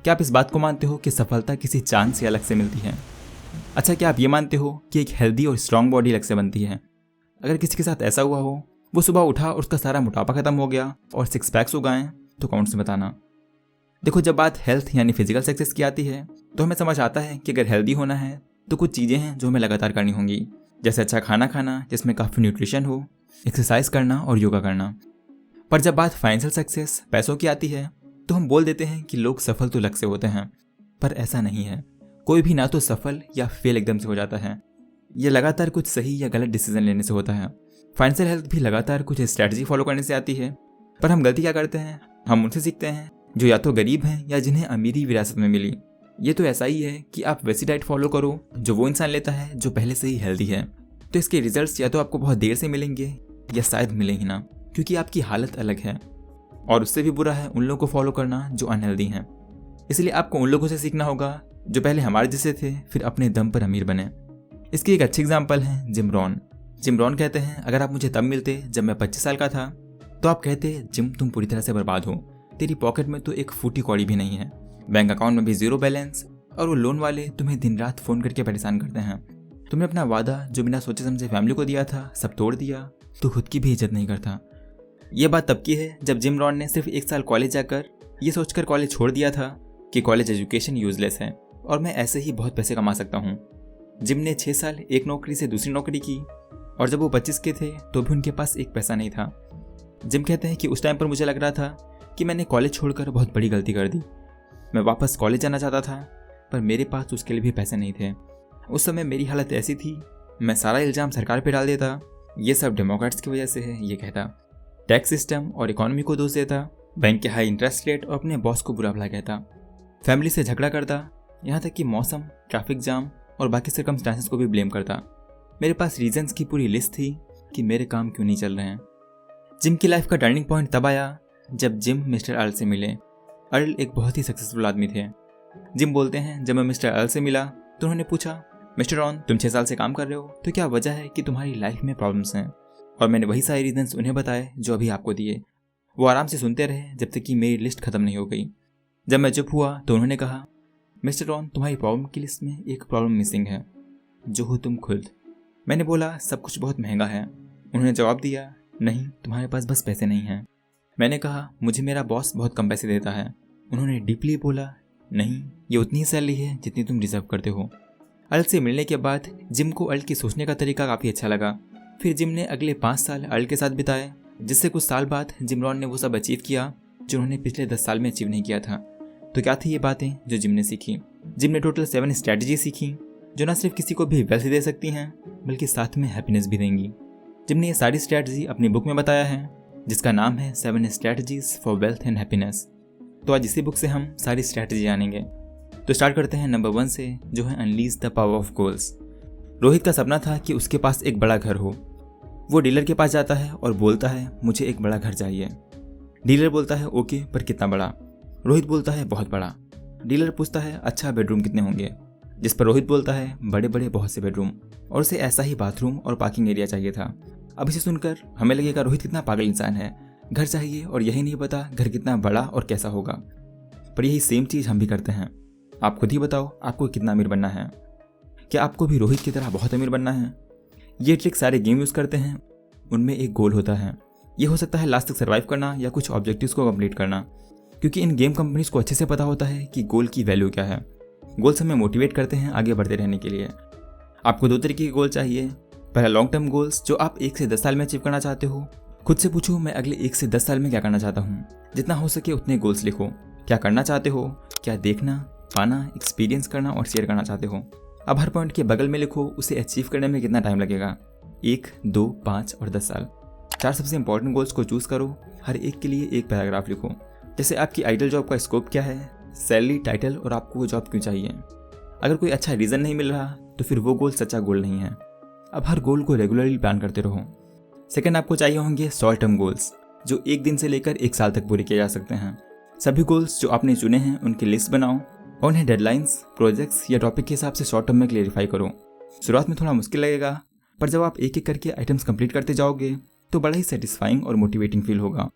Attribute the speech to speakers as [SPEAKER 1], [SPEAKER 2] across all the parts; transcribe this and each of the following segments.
[SPEAKER 1] क्या आप इस बात को मानते हो कि सफलता किसी चांद से अलग से मिलती है? अच्छा, क्या आप ये मानते हो कि एक हेल्दी और स्ट्रांग बॉडी अलग से बनती है? अगर किसी के साथ ऐसा हुआ हो, वो सुबह उठा और उसका सारा मोटापा खत्म हो गया और 6 पैक्स हो गए, तो कमेंट्स में बताना। देखो, जब बात हेल्थ यानी फिजिकल सक्सेस की आती है तो हमें समझ आता है कि अगर हेल्दी होना है तो कुछ चीज़ें हैं जो हमें लगातार करनी होंगी, जैसे अच्छा खाना खाना जिसमें काफ़ी न्यूट्रिशन हो, एक्सरसाइज करना और योगा करना। पर जब बात फाइनेंशियल सक्सेस, पैसों की आती है, तो हम बोल देते हैं कि लोग सफल तो लग से होते हैं, पर ऐसा नहीं है। कोई भी ना तो सफल या फेल एकदम से हो जाता है, यह लगातार कुछ सही या गलत डिसीजन लेने से होता है। फाइनेंशियल हेल्थ भी लगातार कुछ स्ट्रैटेजी फॉलो करने से आती है। पर हम गलती क्या करते हैं? हम उनसे सीखते हैं जो या तो गरीब हैं या जिन्हें अमीरी विरासत में मिली। ये तो ऐसा ही है कि आप वैसी डाइट फॉलो करो जो वो इंसान लेता है जो पहले से ही हेल्दी है, तो इसके रिजल्ट्स या तो आपको बहुत देर से मिलेंगे या शायद मिले ही ना, क्योंकि आपकी हालत अलग है। और उससे भी बुरा है उन लोगों को फॉलो करना जो अनहेल्दी हैं। इसलिए आपको उन लोगों से सीखना होगा जो पहले हमारे जैसे थे, फिर अपने दम पर अमीर बने। इसकी एक अच्छी एग्जाम्पल है जिम रॉन। जिम रॉन कहते हैं, अगर आप मुझे तब मिलते जब मैं 25 साल का था तो आप कहते, जिम तुम पूरी तरह से बर्बाद हो, तेरी पॉकेट में तो एक फूटी कौड़ी भी नहीं है, बैंक अकाउंट में भी 0 बैलेंस, और वो लोन वाले तुम्हें दिन रात फोन करके परेशान करते हैं। तुमने अपना वादा जो बिना सोचे समझे फैमिली को दिया था सब तोड़ दिया, तो खुद की भी इज्जत नहीं करता। ये बात तब की है जब जिम रॉन ने सिर्फ 1 साल कॉलेज जाकर ये सोचकर कॉलेज छोड़ दिया था कि कॉलेज एजुकेशन यूजलेस है और मैं ऐसे ही बहुत पैसे कमा सकता हूँ। जिम ने 6 साल एक नौकरी से दूसरी नौकरी की, और जब वो 25 के थे तो भी उनके पास एक पैसा नहीं था। जिम कहते हैं कि उस टाइम पर मुझे लग रहा था कि मैंने कॉलेज छोड़कर बहुत बड़ी गलती कर दी। मैं वापस कॉलेज जाना चाहता था, पर मेरे पास उसके लिए भी पैसे नहीं थे। उस समय मेरी हालत ऐसी थी, मैं सारा इल्ज़ाम सरकार पे डाल देता, ये सब डेमोक्रेट्स की वजह से है ये कहता, टैक्स सिस्टम और इकोनॉमी को दोष देता, बैंक के हाई इंटरेस्ट रेट और अपने बॉस को बुरा भला कहता, फैमिली से झगड़ा करता, यहाँ तक कि मौसम, ट्रैफिक जाम और बाकी सर्कमस्टांसेस को भी ब्लेम करता। मेरे पास रीजंस की पूरी लिस्ट थी कि मेरे काम क्यों नहीं चल रहे हैं। जिम की लाइफ का टर्निंग पॉइंट तब आया जब जिम मिस्टर अर्ल से मिले। अर्ल एक बहुत ही सक्सेसफुल आदमी थे। जिम बोलते हैं, जब मैं मिस्टर अर्ल से मिला तो उन्होंने पूछा, मिस्टर रॉन तुम 6 साल से काम कर रहे हो, तो क्या वजह है कि तुम्हारी लाइफ में प्रॉब्लम्स हैं? और मैंने वही सारे रीजंस उन्हें बताए जो अभी आपको दिए। वो आराम से सुनते रहे जब तक कि मेरी लिस्ट खत्म नहीं हो गई। जब मैं चुप हुआ तो उन्होंने कहा, मिस्टर रॉन तुम्हारी प्रॉब्लम की लिस्ट में एक प्रॉब्लम मिसिंग है, जो हो तुम खुद। मैंने बोला, सब कुछ बहुत महंगा है। उन्होंने जवाब दिया, नहीं तुम्हारे पास बस पैसे नहीं हैं। मैंने कहा, मुझे मेरा बॉस बहुत कम पैसे देता है। उन्होंने डीपली बोला, नहीं ये उतनी ही सैलरी है जितनी तुम डिजर्व करते हो। अर्ल से मिलने के बाद जिम को अर्ल की सोचने का तरीका काफ़ी अच्छा लगा। फिर जिम ने अगले 5 साल अर्ल के साथ बिताए, जिससे कुछ साल बाद जिम रॉन ने वो सब अचीव किया जो उन्होंने पिछले 10 साल में अचीव नहीं किया था। तो क्या थी ये बातें जो जिम ने सीखी? जिम ने टोटल 7 स्ट्रैटेजी सीखी जो ना सिर्फ किसी को भी वेल्थ दे सकती हैं बल्कि साथ में हैप्पीनेस भी देंगी। जिम ने ये सारी स्ट्रैटेजी अपनी बुक में बताया है जिसका नाम है 7 strategies for wealth and happiness. तो आज इसी बुक से हम सारी स्ट्रैटेजी जानेंगे। तो स्टार्ट करते हैं नंबर 1 से, जो है unleash the power of goals. Rohit का सपना था कि उसके पास एक बड़ा घर हो। वो डीलर के पास जाता है और बोलता है, मुझे एक बड़ा घर चाहिए। डीलर बोलता है, ओके पर कितना बड़ा? रोहित बोलता है, बहुत बड़ा। डीलर पूछता है, अच्छा बेडरूम कितने होंगे? जिस पर रोहित बोलता है, बड़े बड़े बहुत से बेडरूम, और उसे ऐसा ही बाथरूम और पार्किंग एरिया चाहिए था। अब इसे सुनकर हमें लगेगा रोहित कितना पागल इंसान है, घर चाहिए और यही नहीं पता घर कितना बड़ा और कैसा होगा। पर यही सेम चीज़ हम भी करते हैं। आप खुद ही बताओ, आपको कितना अमीर बनना है? क्या आपको भी रोहित की तरह बहुत अमीर बनना है? ये ट्रिक सारे गेम यूज़ करते हैं। उनमें एक गोल होता है, ये हो सकता है लास्ट तक सर्वाइव करना या कुछ ऑब्जेक्टिव्स को कंप्लीट करना, क्योंकि इन गेम कंपनीज को अच्छे से पता होता है कि गोल की वैल्यू क्या है। गोल्स हमें मोटिवेट करते हैं आगे बढ़ते रहने के लिए। आपको 2 तरीके के गोल चाहिए। पहला लॉन्ग टर्म गोल्स जो आप 1 से 10 साल में अचीव करना चाहते हो। खुद से पूछो, मैं अगले 1 से 10 साल में क्या करना चाहता हूँ। जितना हो सके उतने गोल्स लिखो। क्या करना चाहते हो, क्या देखना, पाना, एक्सपीरियंस करना और शेयर करना चाहते हो। अब हर पॉइंट के बगल में लिखो उसे अचीव करने में कितना टाइम लगेगा। 1, 2, 5 और 10 साल। 4 सबसे इंपॉर्टेंट गोल्स को चूज करो। हर एक के लिए एक पैराग्राफ लिखो। जैसे आपकी आइडियल जॉब का स्कोप क्या है, सैलरी, टाइटल और आपको वो जॉब क्यों चाहिए। अगर कोई अच्छा रीज़न नहीं मिल रहा तो फिर वो गोल सच्चा गोल नहीं है। अब हर गोल को रेगुलरली प्लान करते रहो। सेकंड, आपको चाहिए होंगे शॉर्ट टर्म गोल्स जो 1 दिन से लेकर 1 साल तक पूरे किए जा सकते हैं। सभी गोल्स जो आपने चुने हैं उनकी लिस्ट बनाओ और उन्हें डेडलाइंस, प्रोजेक्ट्स या टॉपिक के हिसाब से शॉर्ट टर्म में क्लेरिफाई करो। शुरुआत में थोड़ा मुश्किल लगेगा, पर जब आप एक एक करके आइटम्स कंप्लीट करते जाओगे तो बड़ा ही सेटिस्फाइंग और मोटिवेटिंग फील होगा।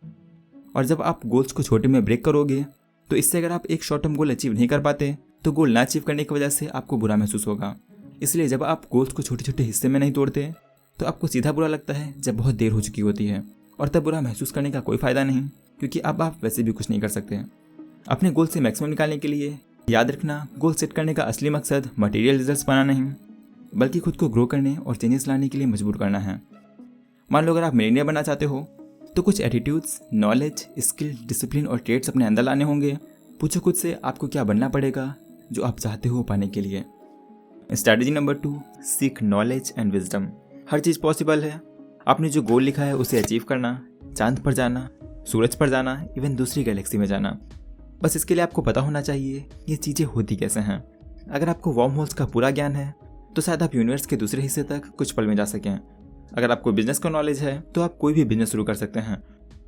[SPEAKER 1] और जब आप गोल्स को छोटे में ब्रेक करोगे तो इससे अगर आप एक शॉर्ट टर्म गोल अचीव नहीं कर पाते तो गोल ना अचीव करने की वजह से आपको बुरा महसूस होगा। इसलिए जब आप गोल्स को छोटे छोटे हिस्से में नहीं तोड़ते तो आपको सीधा बुरा लगता है जब बहुत देर हो चुकी होती है, और तब बुरा महसूस करने का कोई फ़ायदा नहीं, क्योंकि अब आप वैसे भी कुछ नहीं कर सकते। अपने गोल से मैक्सिमम निकालने के लिए याद रखना, गोल सेट करने का असली मकसद मटेरियल रिजल्ट्स पाना नहीं, बल्कि खुद को ग्रो करने और चेंजेस लाने के लिए मजबूर करना है। मान लो अगर आप मिलियनेयर बनना चाहते हो तो कुछ एटीट्यूड्स, नॉलेज, स्किल, डिसिप्लिन और ट्रेड्स अपने अंदर लाने होंगे। पूछो खुद से आपको क्या बनना पड़ेगा जो आप चाहते हो पाने के लिए। Strategy number 2, seek knowledge and wisdom. Her cheese possible है। आपने जो गोल लिखा है उसे अचीव करना, चांद पर जाना, सूरज पर जाना, इवन दूसरी गैलेक्सी में जाना। बस इसके लिए आपको पता होना चाहिए ये चीज़ें होती कैसे हैं। अगर आपको वर्म होल्स का पूरा ज्ञान है तो शायद आप यूनिवर्स के दूसरे हिस्से तक कुछ पल में जा सकें। अगर आपको बिजनेस का नॉलेज है तो आप कोई भी बिजनेस शुरू कर सकते हैं।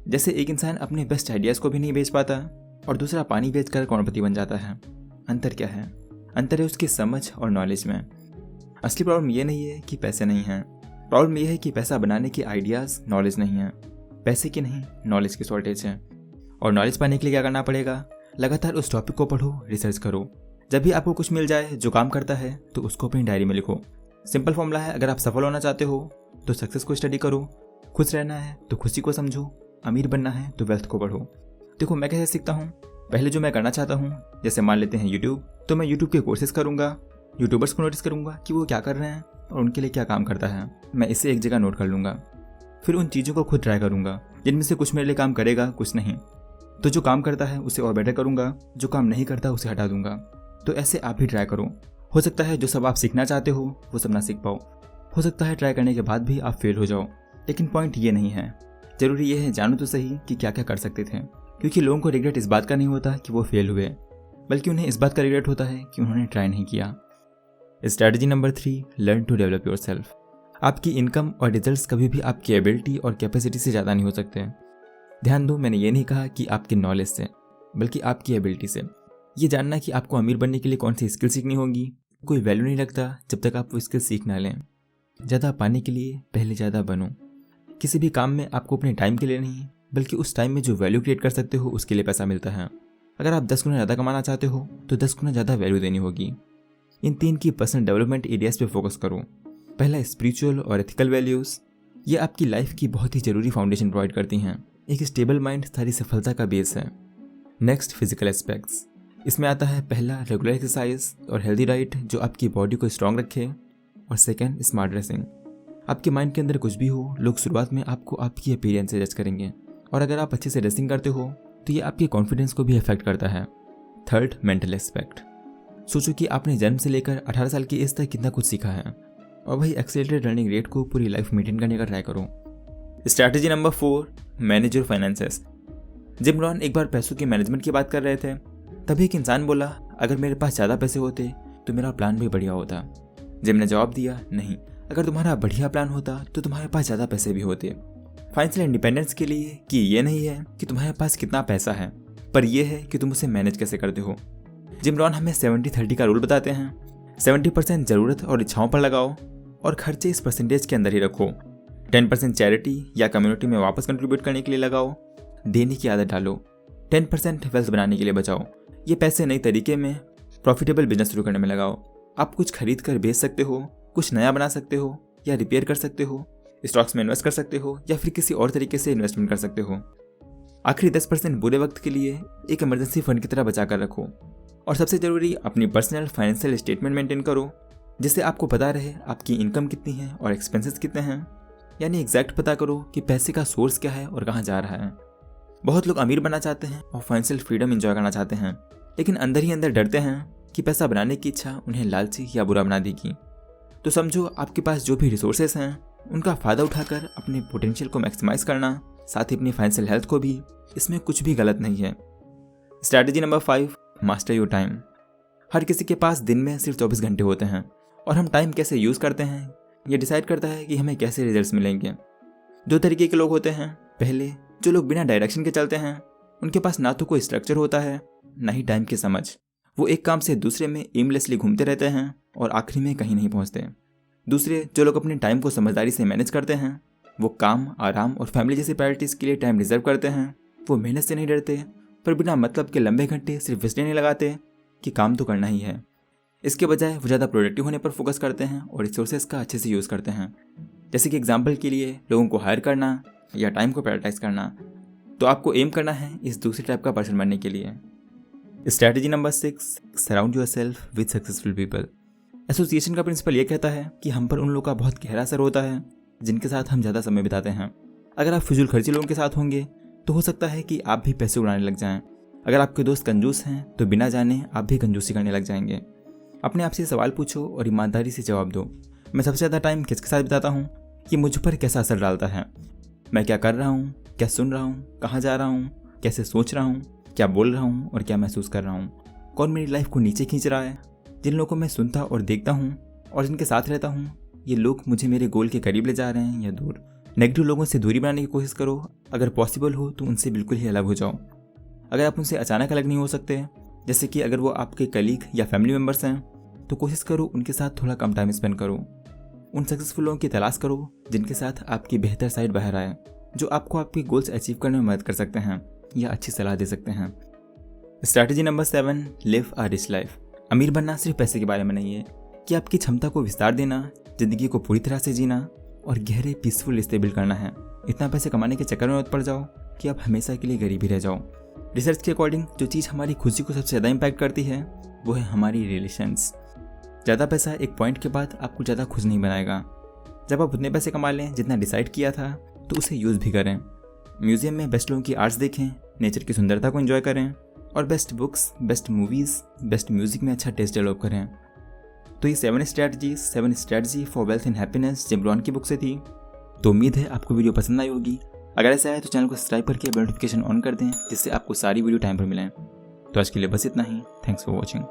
[SPEAKER 1] जैसे एक इंसान अपने बेस्ट आइडियाज़ को भी नहीं बेच पाता और दूसरा पानी बेचकर करोड़पति बन जाता है। अंतर क्या है? अंतर है उसकी समझ और नॉलेज में। असली प्रॉब्लम ये नहीं है कि पैसे नहीं हैं, प्रॉब्लम ये है कि पैसा बनाने की आइडियाज़, नॉलेज नहीं है। पैसे की नहीं, नॉलेज की शॉर्टेज है। और नॉलेज पाने के लिए क्या करना पड़ेगा? लगातार उस टॉपिक को पढ़ो, रिसर्च करो। जब भी आपको कुछ मिल जाए जो काम करता है तो उसको अपनी डायरी में लिखो। सिंपल फॉर्मूला है, अगर आप सफल होना चाहते हो तो सक्सेस को स्टडी करो, खुश रहना है तो खुशी को समझो, अमीर बनना है तो वेल्थ को पढ़ो। देखो मैं कैसे सीखता हूँ। पहले जो मैं करना चाहता हूँ, जैसे मान लेते हैं यूट्यूब, तो मैं यूट्यूब के कोर्सेज करूँगा, यूट्यूबर्स को नोटिस करूँगा कि वो क्या कर रहे हैं और उनके लिए क्या काम करता है। मैं इसे एक जगह नोट कर लूँगा। फिर उन चीज़ों को खुद ट्राई करूँगा जिनमें से कुछ मेरे लिए काम करेगा, कुछ नहीं। तो जो काम करता है उसे और बेटर करूँगा, जो काम नहीं करता उसे हटा दूंगा। तो ऐसे आप भी ट्राई करो। हो सकता है जो सब आप सीखना चाहते हो वो सब ना सीख पाओ। हो सकता है ट्राई करने के बाद भी आप फेल हो जाओ। लेकिन पॉइंट ये नहीं है, जरूरी ये है जानो तो सही कि क्या क्या कर सकते थे। क्योंकि लोगों को रिग्रेट इस बात का नहीं होता कि वो फेल हुए, बल्कि उन्हें इस बात का रिग्रेट होता है कि उन्होंने ट्राई नहीं किया। Strategy number 3, learn to develop yourself. आपकी इनकम और रिजल्ट्स कभी भी आपकी एबिलिटी और कैपेसिटी से ज़्यादा नहीं हो सकते। ध्यान दो, मैंने ये नहीं कहा कि आपकी नॉलेज से, बल्कि आपकी एबिलिटी से। ये जानना कि आपको अमीर बनने के लिए कौन सी स्किल सीखनी होगी, कोई वैल्यू नहीं रखता जब तक आप वो स्किल सीख ना लें। ज़्यादा पाने के लिए पहले ज़्यादा बनो। किसी भी काम में आपको अपने टाइम के लिए नहीं, बल्कि उस टाइम में जो वैल्यू क्रिएट कर सकते हो उसके लिए पैसा मिलता है। अगर आप 10 गुना ज़्यादा कमाना चाहते हो तो 10 गुना ज़्यादा वैल्यू देनी होगी। इन 3 की पर्सनल डेवलपमेंट एरियाज पे फोकस करो। पहला, स्पिरिचुअल और एथिकल वैल्यूज़। ये आपकी लाइफ की बहुत ही ज़रूरी फाउंडेशन प्रोवाइड करती हैं। एक स्टेबल माइंड सारी सफलता का बेस है। Next, physical aspects. इसमें आता है पहला, रेगुलर एक्सरसाइज और हेल्दी डाइट जो आपकी बॉडी को स्ट्रांग रखे। और सेकेंड, स्मार्ट ड्रेसिंग। आपके माइंड के अंदर कुछ भी हो, लोग शुरुआत में आपको आपकी अपीयरेंस से जज करेंगे, और अगर आप अच्छे से ड्रेसिंग करते हो तो ये आपके कॉन्फिडेंस को भी अफेक्ट करता है। Third, mental aspect. सोचो कि आपने जन्म से लेकर 18 साल की एज तक कितना कुछ सीखा है, और वही एक्सेलरेटेड लर्निंग रेट को पूरी लाइफ मेंटेन करने का ट्राई करो। Strategy number 4, manage your finances. Jim Rohn एक बार पैसों के मैनेजमेंट की बात कर रहे थे, तभी एक इंसान बोला, अगर मेरे पास ज़्यादा पैसे होते तो मेरा प्लान भी बढ़िया होता। जिम ने जवाब दिया, नहीं, अगर तुम्हारा बढ़िया प्लान होता तो तुम्हारे पास ज़्यादा पैसे भी होते। फाइनेंशियल इंडिपेंडेंस के लिए कि ये नहीं है कि तुम्हारे पास कितना पैसा है, पर यह है कि तुम उसे मैनेज कैसे करते हो। जिम रॉन हमें 70-30 का रूल बताते हैं। 70% ज़रूरत और इच्छाओं पर लगाओ और खर्चे इस परसेंटेज के अंदर ही रखो। 10% चैरिटी या कम्युनिटी में वापस कंट्रीब्यूट करने के लिए लगाओ। देने की आदत डालो। 10% वेल्थ बनाने के लिए बचाओ। ये पैसे नए तरीके में प्रॉफिटेबल बिजनेस शुरू करने में लगाओ। आप कुछ खरीद कर बेच सकते हो, कुछ नया बना सकते हो या रिपेयर कर सकते हो, स्टॉक्स में इन्वेस्ट कर सकते हो या फिर किसी और तरीके से इन्वेस्टमेंट कर सकते हो। आखिरी 10% बुरे वक्त के लिए एक इमरजेंसी फंड की तरह बचा कर रखो। और सबसे ज़रूरी, अपनी पर्सनल फाइनेंशियल स्टेटमेंट मेंटेन करो, जिससे आपको पता रहे आपकी इनकम कितनी है और एक्सपेंसेस कितने हैं। यानी एग्जैक्ट पता करो कि पैसे का सोर्स क्या है और कहाँ जा रहा है। बहुत लोग अमीर बनना चाहते हैं और फाइनेंशियल फ्रीडम एंजॉय करना चाहते हैं, लेकिन अंदर ही अंदर डरते हैं कि पैसा बनाने की इच्छा उन्हें लालची या बुरा बना देगी। तो समझो, आपके पास जो भी रिसोर्सेस हैं उनका फ़ायदा उठाकर अपने पोटेंशियल को मैक्सिमाइज करना, साथ ही अपनी फाइनेंशियल हेल्थ को भी, इसमें कुछ भी गलत नहीं है। Strategy number 5, master your time. हर किसी के पास दिन में सिर्फ 24 घंटे होते हैं, और हम टाइम कैसे यूज़ करते हैं ये डिसाइड करता है कि हमें कैसे रिजल्ट्स मिलेंगे। 2 तरीके के लोग होते हैं। पहले, जो लोग बिना डायरेक्शन के चलते हैं, उनके पास ना तो कोई स्ट्रक्चर होता है ना ही टाइम की समझ। वो एक काम से दूसरे में एमलेसली घूमते रहते हैं और आखिरी में कहीं नहीं पहुंचते। दूसरे, जो लोग अपने टाइम को समझदारी से मैनेज करते हैं, वो काम, आराम और फैमिली जैसी प्रायोरिटीज़ के लिए टाइम रिजर्व करते हैं। वो मेहनत से नहीं डरते पर बिना मतलब के लंबे घंटे सिर्फ इसलिए नहीं लगाते कि काम तो करना ही है। इसके बजाय वो ज़्यादा प्रोडक्टिव होने पर फोकस करते हैं और रिसोर्सेज का अच्छे से यूज़ करते हैं। जैसे कि एग्जाम्पल के लिए लोगों को हायर करना या टाइम को प्रायोरिटाइज करना। तो आपको एम करना है इस दूसरे टाइप का पर्सन बनने के लिए। Strategy number 6, surround yourself with successful people. Association का प्रिंसिपल ये कहता है कि हम पर उन लोगों का बहुत गहरा असर होता है जिनके साथ हम ज़्यादा समय बिताते हैं। अगर आप फिजूल खर्ची लोगों के साथ होंगे तो हो सकता है कि आप भी पैसे उड़ाने लग जाएं। अगर आपके दोस्त कंजूस हैं तो बिना जाने आप भी कंजूसी करने लग जाएंगे। अपने आप से सवाल पूछो और ईमानदारी से जवाब दो, मैं सबसे ज़्यादा टाइम किसके साथ बिताता हूँ, ये मुझ पर कैसा असर डालता है, मैं क्या कर रहा हूँ, क्या सुन रहा हूँ, कहाँ जा रहा हूँ, कैसे सोच रहा हूँ, क्या बोल रहा हूँ और क्या महसूस कर रहा हूँ, कौन मेरी लाइफ को नीचे खींच रहा है। जिन लोगों को मैं सुनता और देखता हूँ और जिनके साथ रहता हूँ, ये लोग मुझे मेरे गोल के करीब ले जा रहे हैं या दूर। नेगेटिव लोगों से दूरी बनाने की कोशिश करो। अगर पॉसिबल हो तो उनसे बिल्कुल ही अलग हो जाओ। अगर आप उनसे अचानक अलग नहीं हो सकते, जैसे कि अगर वो आपके कलीग या फैमिली मेम्बर्स हैं, तो कोशिश करो उनके साथ थोड़ा कम टाइम स्पेंड करो। उन सक्सेसफुल लोगों की तलाश करो जिनके साथ आपकी बेहतर साइड बाहर आए, जो आपको आपके गोल्स अचीव करने में मदद कर सकते हैं या अच्छी सलाह दे सकते हैं। Strategy number 7, live a rich life. अमीर बनना सिर्फ पैसे के बारे में नहीं है कि आपकी क्षमता को विस्तार देना, जिंदगी को पूरी तरह से जीना और गहरे पीसफुल रिश्ते बिल्ड करना है। इतना पैसे कमाने के चक्कर में मत पड़ जाओ कि आप हमेशा के लिए गरीब ही रह जाओ। रिसर्च के अकॉर्डिंग जो चीज़ हमारी खुशी को सबसे ज़्यादा इम्पैक्ट करती है वो है हमारी रिलेशंस। ज़्यादा पैसा एक पॉइंट के बाद आपको ज़्यादा खुश नहीं बनाएगा। जब आप उतने पैसे कमा लें जितना डिसाइड किया था तो उसे यूज़ भी करें। म्यूजियम में बेस्ट लोगों की आर्ट्स देखें, नेचर की सुंदरता को एंजॉय करें और best books, best movies, best music में अच्छा टेस्ट डेवलप करें। तो ये 7 strategy for wealth and happiness Jim Rohn की बुक से थी। तो उम्मीद है आपको वीडियो पसंद आई होगी। अगर ऐसा है तो चैनल को सब्सक्राइब करके बेल नोटिफिकेशन ऑन कर दें, जिससे आपको सारी वीडियो टाइम पर मिलें। तो आज के लिए बस इतना ही। Thanks for watching.